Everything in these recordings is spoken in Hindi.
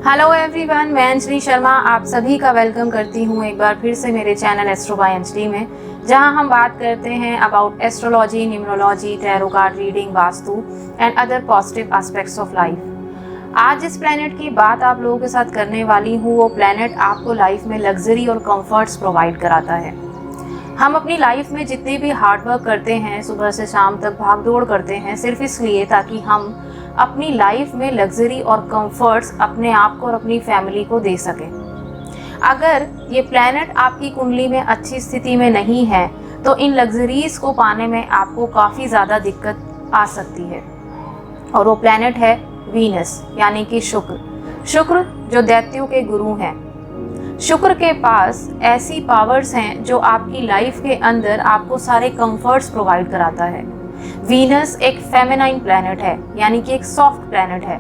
हेलो एवरीवन, मैं अंजलि शर्मा आप सभी का वेलकम करती हूँ एक बार फिर से मेरे चैनल एस्ट्रो बाय अंजलि में, जहाँ हम बात करते हैं about astrology, numerology, tarot card reading, vastu and other positive aspects of life. आज जिस प्लेनेट की बात आप लोगों के साथ करने वाली हूँ, वो प्लेनेट आपको लाइफ में लग्जरी और कंफर्ट्स प्रोवाइड कराता है। हम अपनी लाइफ में जितनी भी हार्ड वर्क करते हैं, सुबह से शाम तक भाग दौड़ करते हैं, सिर्फ इसलिए ताकि हम अपनी लाइफ में लग्जरी और कंफर्ट्स अपने आप को और अपनी फैमिली को दे सकें। अगर ये प्लैनेट आपकी कुंडली में अच्छी स्थिति में नहीं है तो इन लग्जरीज को पाने में आपको काफ़ी ज़्यादा दिक्कत आ सकती है। और वो प्लैनेट है वीनस, यानी कि शुक्र जो दैत्यों के गुरु हैं। शुक्र के पास ऐसी पावर्स हैं जो आपकी लाइफ के अंदर आपको सारे कंफर्ट्स प्रोवाइड कराता है। वीनस एक फेमिनाइन प्लैनेट है, यानी कि एक सॉफ्ट प्लैनेट है।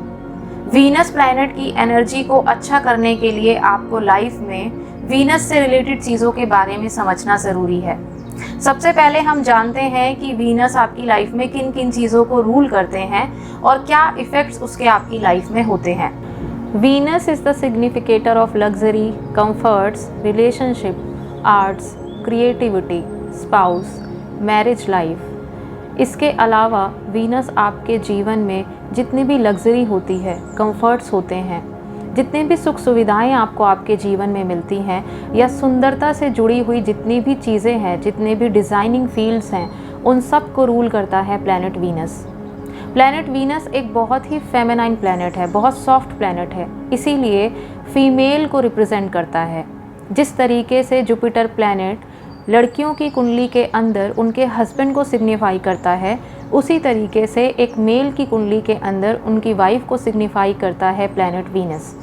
वीनस प्लैनेट की एनर्जी को अच्छा करने के लिए आपको लाइफ में वीनस से रिलेटेड चीज़ों के बारे में समझना ज़रूरी है। सबसे पहले हम जानते हैं कि वीनस आपकी लाइफ में किन किन चीज़ों को रूल करते हैं और क्या इफ़ेक्ट्स उसके आपकी लाइफ में होते हैं। Venus is the significator of luxury, comforts, relationship, arts, creativity, spouse, marriage life। इसके अलावा वीनस आपके जीवन में जितनी भी लग्जरी होती है, कंफर्ट्स होते हैं, जितनी भी सुख सुविधाएं आपको आपके जीवन में मिलती हैं, या सुंदरता से जुड़ी हुई जितनी भी चीज़ें हैं, जितने भी डिज़ाइनिंग फील्ड्स हैं, उन सब को रूल करता है प्लैनेट वीनस। प्लैनेट वीनस एक बहुत ही फेमिनाइन प्लैनेट है, बहुत सॉफ्ट प्लैनेट है, इसीलिए फीमेल को रिप्रेजेंट करता है। जिस तरीके से जुपिटर प्लैनेट लड़कियों की कुंडली के अंदर उनके हस्बैंड को सिग्निफाई करता है, उसी तरीके से एक मेल की कुंडली के अंदर उनकी वाइफ को सिग्निफाई करता है प्लैनेट वीनस।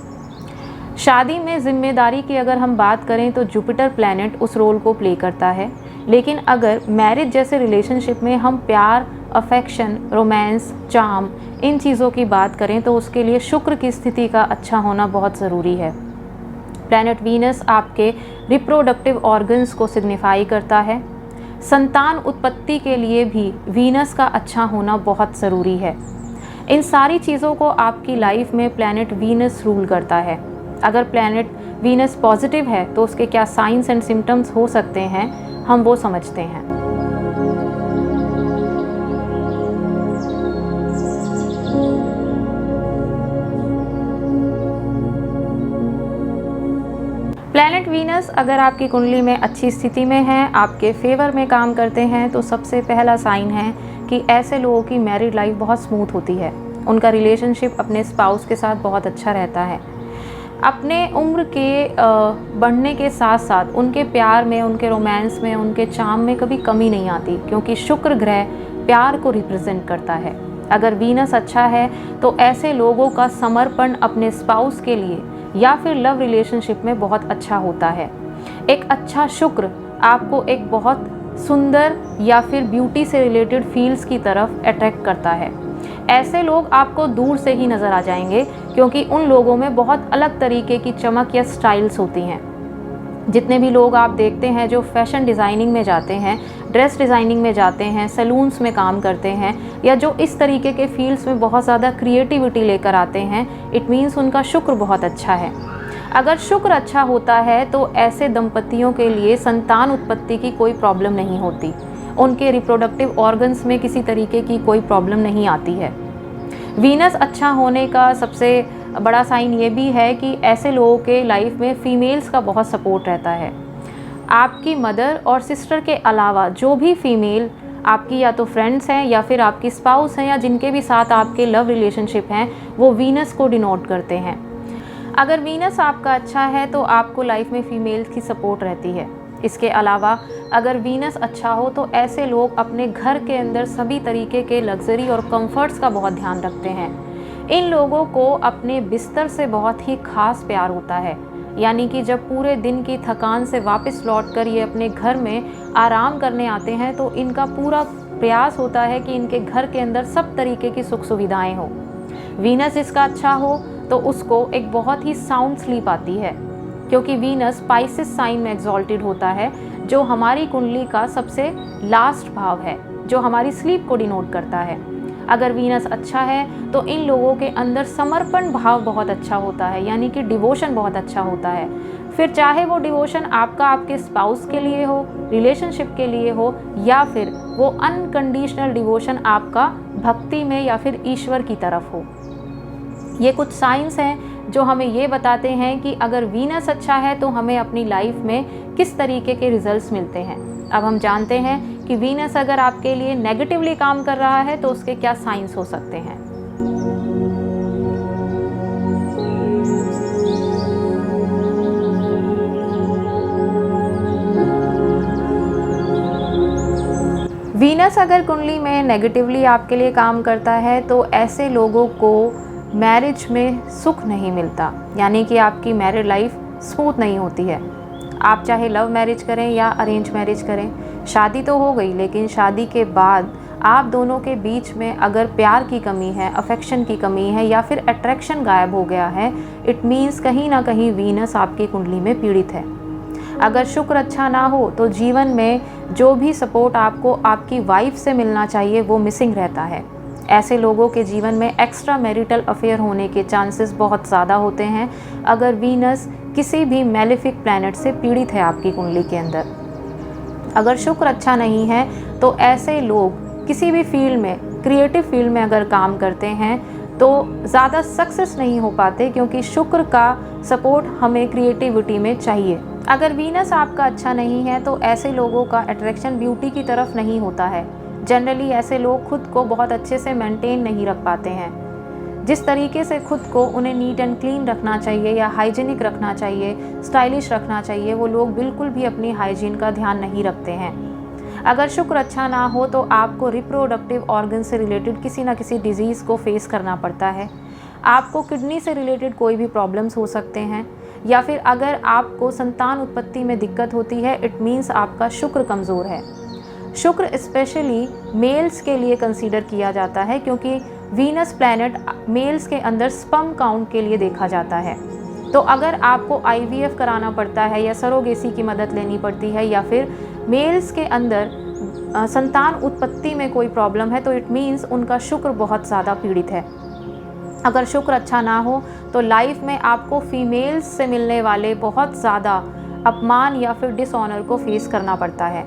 शादी में जिम्मेदारी की अगर हम बात करें तो जुपिटर प्लैनेट उस रोल को प्ले करता है, लेकिन अगर मैरिज जैसे रिलेशनशिप में हम प्यार, अफेक्शन, रोमांस, चार्म, इन चीज़ों की बात करें तो उसके लिए शुक्र की स्थिति का अच्छा होना बहुत ज़रूरी है। प्लैनेट वीनस आपके रिप्रोडक्टिव ऑर्गन्स को सिग्निफाई करता है। संतान उत्पत्ति के लिए भी वीनस का अच्छा होना बहुत ज़रूरी है। इन सारी चीज़ों को आपकी लाइफ में प्लैनेट वीनस रूल करता है। अगर प्लैनेट वीनस पॉजिटिव है तो उसके क्या साइंस एंड सिम्टम्स हो सकते हैं, हम वो समझते हैं। प्लैनेट वीनस अगर आपकी कुंडली में अच्छी स्थिति में है, आपके फेवर में काम करते हैं, तो सबसे पहला साइन है कि ऐसे लोगों की मैरिड लाइफ बहुत स्मूथ होती है। उनका रिलेशनशिप अपने स्पाउस के साथ बहुत अच्छा रहता है। अपने उम्र के बढ़ने के साथ साथ उनके प्यार में, उनके रोमांस में, उनके चार्म में कभी कमी नहीं आती, क्योंकि शुक्र ग्रह प्यार को रिप्रेजेंट करता है। अगर वीनस अच्छा है तो ऐसे लोगों का समर्पण अपने स्पाउस के लिए या फिर लव रिलेशनशिप में बहुत अच्छा होता है। एक अच्छा शुक्र आपको एक बहुत सुंदर या फिर ब्यूटी से रिलेटेड फील्ड्स की तरफ अट्रैक्ट करता है। ऐसे लोग आपको दूर से ही नज़र आ जाएंगे, क्योंकि उन लोगों में बहुत अलग तरीके की चमक या स्टाइल्स होती हैं। जितने भी लोग आप देखते हैं जो फैशन डिज़ाइनिंग में जाते हैं, ड्रेस डिज़ाइनिंग में जाते हैं, सैलून्स में काम करते हैं, या जो इस तरीके के फील्ड्स में बहुत ज़्यादा क्रिएटिविटी लेकर आते हैं, इट मीन्स उनका शुक्र बहुत अच्छा है। अगर शुक्र अच्छा होता है तो ऐसे दंपतियों के लिए संतान उत्पत्ति की कोई प्रॉब्लम नहीं होती, उनके रिप्रोडक्टिव ऑर्गन्स में किसी तरीके की कोई प्रॉब्लम नहीं आती है। वीनस अच्छा होने का सबसे बड़ा साइन ये भी है कि ऐसे लोगों के लाइफ में फीमेल्स का बहुत सपोर्ट रहता है। आपकी मदर और सिस्टर के अलावा जो भी फीमेल आपकी या तो फ्रेंड्स हैं या फिर आपकी स्पाउस हैं या जिनके भी साथ आपके लव रिलेशनशिप हैं, वो वीनस को डिनोट करते हैं। अगर वीनस आपका अच्छा है तो आपको लाइफ में फीमेल्स की सपोर्ट रहती है। इसके अलावा अगर वीनस अच्छा हो तो ऐसे लोग अपने घर के अंदर सभी तरीके के लग्जरी और कंफर्ट्स का बहुत ध्यान रखते हैं। इन लोगों को अपने बिस्तर से बहुत ही खास प्यार होता है, यानी कि जब पूरे दिन की थकान से वापस लौटकर ये अपने घर में आराम करने आते हैं तो इनका पूरा प्रयास होता है कि इनके घर के अंदर सब तरीके की सुख सुविधाएं हो। वीनस इसका अच्छा हो तो उसको एक बहुत ही साउंड स्लीप आती है, क्योंकि वीनस स्पाइसिस साइन में एग्जॉल्टेड होता है, जो हमारी कुंडली का सबसे लास्ट भाव है, जो हमारी स्लीप को डिनोट करता है। अगर वीनस अच्छा है तो इन लोगों के अंदर समर्पण भाव बहुत अच्छा होता है, यानी कि डिवोशन बहुत अच्छा होता है। फिर चाहे वो डिवोशन आपका आपके स्पाउस के लिए हो, रिलेशनशिप के लिए हो, या फिर वो अनकंडीशनल डिवोशन आपका भक्ति में या फिर ईश्वर की तरफ हो। ये कुछ साइंस हैं जो हमें ये बताते हैं कि अगर वीनस अच्छा है तो हमें अपनी लाइफ में किस तरीके के रिजल्ट्स मिलते हैं। अब हम जानते हैं कि वीनस अगर आपके लिए नेगेटिवली काम कर रहा है तो उसके क्या साइंस हो सकते हैं। वीनस अगर कुंडली में नेगेटिवली आपके लिए काम करता है तो ऐसे लोगों को मैरिज में सुख नहीं मिलता, यानी कि आपकी मैरिड लाइफ स्मूथ नहीं होती है। आप चाहे लव मैरिज करें या अरेंज मैरिज करें, शादी तो हो गई, लेकिन शादी के बाद आप दोनों के बीच में अगर प्यार की कमी है, अफेक्शन की कमी है, या फिर अट्रैक्शन गायब हो गया है, इट मीन्स कहीं ना कहीं वीनस आपकी कुंडली में पीड़ित है। अगर शुक्र अच्छा ना हो तो जीवन में जो भी सपोर्ट आपको आपकी वाइफ से मिलना चाहिए वो मिसिंग रहता है। ऐसे लोगों के जीवन में एक्स्ट्रा मैरिटल अफेयर होने के चांसेस बहुत ज़्यादा होते हैं अगर वीनस किसी भी मैलेफिक प्लैनेट से पीड़ित है आपकी कुंडली के अंदर। अगर शुक्र अच्छा नहीं है तो ऐसे लोग किसी भी फील्ड में, क्रिएटिव फील्ड में अगर काम करते हैं तो ज़्यादा सक्सेस नहीं हो पाते, क्योंकि शुक्र का सपोर्ट हमें क्रिएटिविटी में चाहिए। अगर वीनस आपका अच्छा नहीं है तो ऐसे लोगों का अट्रैक्शन ब्यूटी की तरफ नहीं होता है। जनरली ऐसे लोग खुद को बहुत अच्छे से मेंटेन नहीं रख पाते हैं। जिस तरीके से खुद को उन्हें नीट एंड क्लीन रखना चाहिए या हाइजीनिक रखना चाहिए, स्टाइलिश रखना चाहिए, वो लोग बिल्कुल भी अपनी हाइजीन का ध्यान नहीं रखते हैं। अगर शुक्र अच्छा ना हो तो आपको रिप्रोडक्टिव ऑर्गन से रिलेटेड किसी ना किसी डिजीज़ को फेस करना पड़ता है। आपको किडनी से रिलेटेड कोई भी प्रॉब्लम्स हो सकते हैं, या फिर अगर आपको संतान उत्पत्ति में दिक्कत होती है, इट मीन्स आपका शुक्र कमज़ोर है। शुक्र स्पेशली मेल्स के लिए कंसीडर किया जाता है, क्योंकि वीनस प्लैनेट मेल्स के अंदर स्पर्म काउंट के लिए देखा जाता है। तो अगर आपको IVF कराना पड़ता है या सरोगेसी की मदद लेनी पड़ती है, या फिर मेल्स के अंदर संतान उत्पत्ति में कोई प्रॉब्लम है, तो इट मीन्स उनका शुक्र बहुत ज़्यादा पीड़ित है। अगर शुक्र अच्छा ना हो तो लाइफ में आपको फीमेल्स से मिलने वाले बहुत ज़्यादा अपमान या फिर डिसऑनर को फेस करना पड़ता है।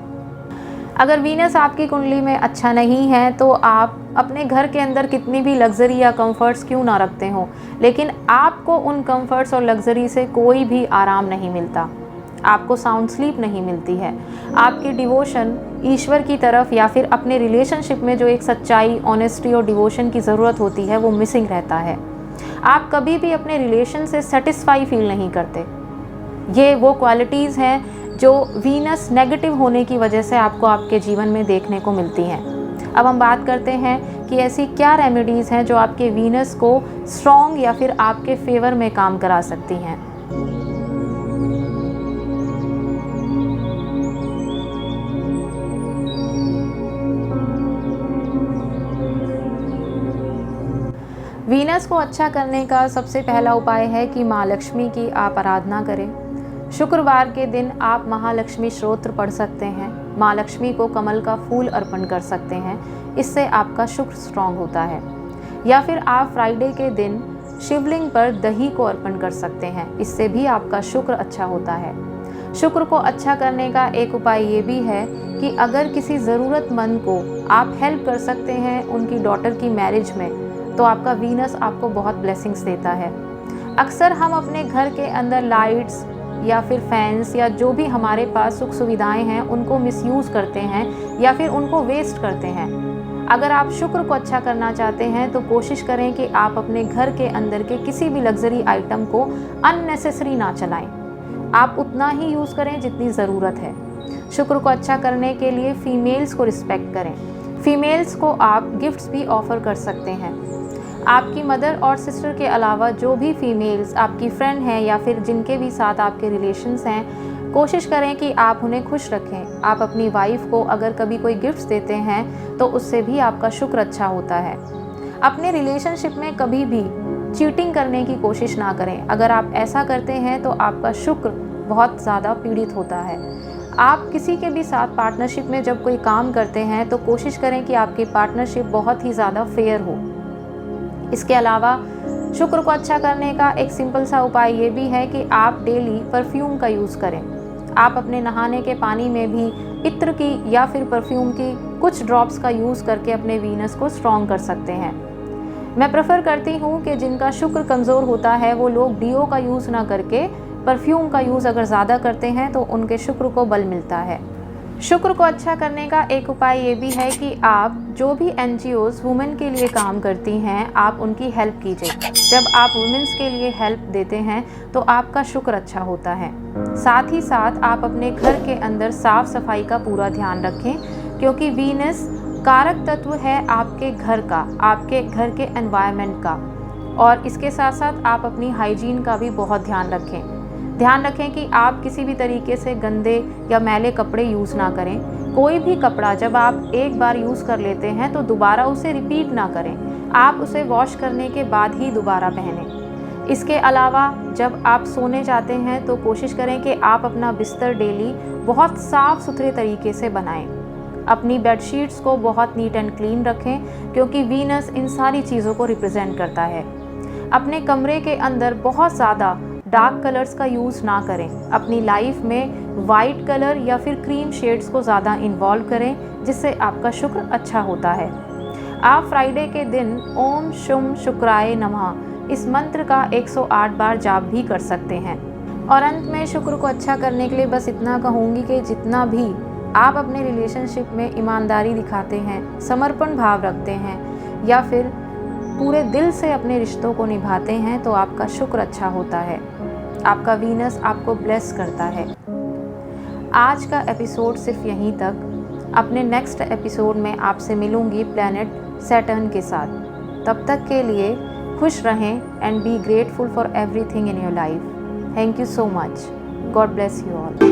अगर वीनस आपकी कुंडली में अच्छा नहीं है तो आप अपने घर के अंदर कितनी भी लग्जरी या कंफर्ट्स क्यों ना रखते हो, लेकिन आपको उन कंफर्ट्स और लग्जरी से कोई भी आराम नहीं मिलता, आपको साउंड स्लीप नहीं मिलती है। आपकी डिवोशन ईश्वर की तरफ या फिर अपने रिलेशनशिप में जो एक सच्चाई, ऑनेस्टी और डिवोशन की ज़रूरत होती है वो मिसिंग रहता है। आप कभी भी अपने रिलेशन से सेटिस्फाई फील नहीं करते। ये वो क्वालिटीज़ हैं जो वीनस नेगेटिव होने की वजह से आपको आपके जीवन में देखने को मिलती हैं। अब हम बात करते हैं कि ऐसी क्या रेमेडीज़ हैं जो आपके वीनस को स्ट्रॉन्ग या फिर आपके फेवर में काम करा सकती हैं। वीनस को अच्छा करने का सबसे पहला उपाय है कि माँ लक्ष्मी की आप आराधना करें। शुक्रवार के दिन आप महालक्ष्मी स्तोत्र पढ़ सकते हैं, माँ लक्ष्मी को कमल का फूल अर्पण कर सकते हैं, इससे आपका शुक्र स्ट्रॉन्ग होता है। या फिर आप फ्राइडे के दिन शिवलिंग पर दही को अर्पण कर सकते हैं, इससे भी आपका शुक्र अच्छा होता है। शुक्र को अच्छा करने का एक उपाय ये भी है कि अगर किसी ज़रूरतमंद को आप हेल्प कर सकते हैं उनकी डॉटर की मैरिज में, तो आपका वीनस आपको बहुत ब्लेसिंग्स देता है। अक्सर हम अपने घर के अंदर लाइट्स या फिर फैंस या जो भी हमारे पास सुख सुविधाएं हैं उनको मिसयूज़ करते हैं या फिर उनको वेस्ट करते हैं। अगर आप शुक्र को अच्छा करना चाहते हैं तो कोशिश करें कि आप अपने घर के अंदर के किसी भी लग्जरी आइटम को अननेसेसरी ना चलाएं। आप उतना ही यूज़ करें जितनी ज़रूरत है। शुक्र को अच्छा करने के लिए फ़ीमेल्स को रिस्पेक्ट करें। फ़ीमेल्स को आप गिफ्ट्स भी ऑफ़र कर सकते हैं। आपकी मदर और सिस्टर के अलावा जो भी फीमेल्स आपकी फ्रेंड हैं या फिर जिनके भी साथ आपके रिलेशंस हैं, कोशिश करें कि आप उन्हें खुश रखें। आप अपनी वाइफ को अगर कभी कोई गिफ्ट्स देते हैं तो उससे भी आपका शुक्र अच्छा होता है। अपने रिलेशनशिप में कभी भी चीटिंग करने की कोशिश ना करें। अगर आप ऐसा करते हैं तो आपका शुक्र बहुत ज़्यादा पीड़ित होता है। आप किसी के भी साथ पार्टनरशिप में जब कोई काम करते हैं तो कोशिश करें कि आपकी पार्टनरशिप बहुत ही ज़्यादा फेयर हो। इसके अलावा शुक्र को अच्छा करने का एक सिंपल सा उपाय ये भी है कि आप डेली परफ्यूम का यूज़ करें। आप अपने नहाने के पानी में भी इत्र की या फिर परफ्यूम की कुछ ड्रॉप्स का यूज़ करके अपने वीनस को स्ट्रॉन्ग कर सकते हैं। मैं प्रेफर करती हूँ कि जिनका शुक्र कमज़ोर होता है वो लोग डीओ का यूज़ ना करके परफ्यूम का यूज़ अगर ज़्यादा करते हैं तो उनके शुक्र को बल मिलता है। शुक्र को अच्छा करने का एक उपाय ये भी है कि आप जो भी NGOs वुमेन के लिए काम करती हैं आप उनकी हेल्प कीजिए। जब आप वुमेन्स के लिए हेल्प देते हैं तो आपका शुक्र अच्छा होता है। साथ ही साथ आप अपने घर के अंदर साफ सफाई का पूरा ध्यान रखें, क्योंकि वीनस कारक तत्व है आपके घर का, आपके घर के एनवायरनमेंट का। और इसके साथ साथ आप अपनी हाइजीन का भी बहुत ध्यान रखें कि आप किसी भी तरीके से गंदे या मैले कपड़े यूज़ ना करें। कोई भी कपड़ा जब आप एक बार यूज़ कर लेते हैं तो दोबारा उसे रिपीट ना करें, आप उसे वॉश करने के बाद ही दोबारा पहनें। इसके अलावा जब आप सोने जाते हैं तो कोशिश करें कि आप अपना बिस्तर डेली बहुत साफ़ सुथरे तरीके से बनाएं। अपनी बेडशीट्स को बहुत नीट एंड क्लीन रखें, क्योंकि वीनस इन सारी चीज़ों को रिप्रेजेंट करता है। अपने कमरे के अंदर बहुत ज़्यादा डार्क कलर्स का यूज़ ना करें। अपनी लाइफ में वाइट कलर या फिर क्रीम शेड्स को ज़्यादा इन्वॉल्व करें, जिससे आपका शुक्र अच्छा होता है। आप फ्राइडे के दिन ओम शुम शुक्राय नमः इस मंत्र का 108 बार जाप भी कर सकते हैं। और अंत में शुक्र को अच्छा करने के लिए बस इतना कहूँगी कि जितना भी आप अपने रिलेशनशिप में ईमानदारी दिखाते हैं, समर्पण भाव रखते हैं या फिर पूरे दिल से अपने रिश्तों को निभाते हैं तो आपका शुक्र अच्छा होता है। आपका वीनस आपको ब्लेस करता है। आज का एपिसोड सिर्फ यहीं तक। अपने नेक्स्ट एपिसोड में आपसे मिलूंगी प्लैनेट सैटर्न के साथ। तब तक के लिए खुश रहें and be grateful for everything in your life. Thank you so much. God bless you all.